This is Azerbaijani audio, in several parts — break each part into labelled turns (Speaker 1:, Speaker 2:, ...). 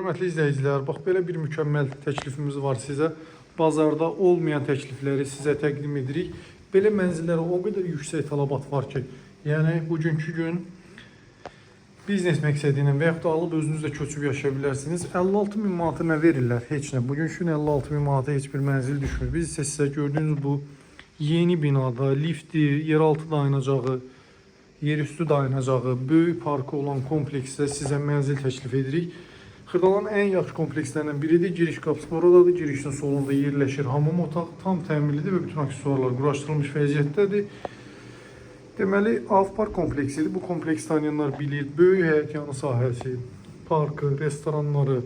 Speaker 1: Hörmətli izləyicilər, bax belə bir mükəmməl təklifimiz var sizə. Bazarda olmayan təklifləri sizə təqdim edirik. Belə mənzillərə o qədər yüksək tələbat var ki, yəni bugünkü gün biznes məqsədi ilə və yaxud da alıb özünüz də köçüb yaşaya bilərsiniz. 56 min manata nə verirlər? Heç nə. Bugünkü gün 56 min manata heç bir mənzil düşmür. Biz isə sizə gördüyünüz bu yeni binada lifti, yeraltı dayanacağı, yerüstü dayanacağı, böyük parkı olan kompleksdə sizə mənzil təklif edirik. Xırdalanın ən yaxşı komplekslərindən biridir. Giriş qapısı oradadır. Girişin solunda yerləşir. Hamam otağı tam təmirlidir və bütün aksesuarlar quraşdırılmış vəziyyətdədir. Deməli, Avpark kompleksidir. Bu kompleks tanıyanlar bilir. Böyük həyətyanı sahəsi, parkı, restoranları,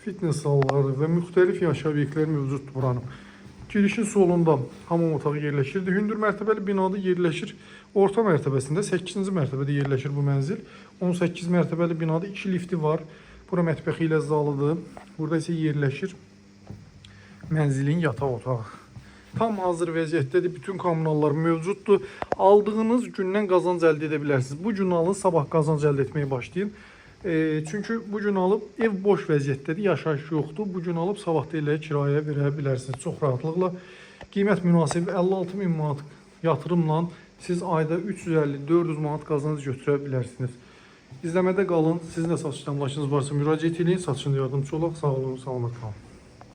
Speaker 1: fitness salları və müxtəlif yaşayış obyektləri mövcuddur buranın. Girişin solunda hamam otağı yerləşirdi. Hündür mərtəbəli binada yerləşir. Orta mərtəbəsində 8-ci mərtəbədə yerləşir bu mənzil. 18 mərtəbəli binada 2 lifti var. Bura mətbəxi ilə zalıdır. Burada isə yerləşir mənzilin yataq otağı. Tam hazır vəziyyətdədir. Bütün kommunallar mövcuddur. Aldığınız gündən qazanc əldə edə bilərsiniz. Bu gün alın, sabah qazanc əldə etməyə başlayın. Çünki bu gün alıb ev boş vəziyyətdədir, yaşayış yoxdur. Bu gün alıb sabah da elə kirayəyə verə bilərsiniz çox rahatlıqla. Qiymət münasibi 56 min manat yatırımla siz ayda 350-400 manat qazanc götürə bilərsiniz. İzləmədə qalın. Sizin də satış əmlakınız varsa müraciət edin. Satışında yardımcı olaq. Sağ olun, salamat qalın.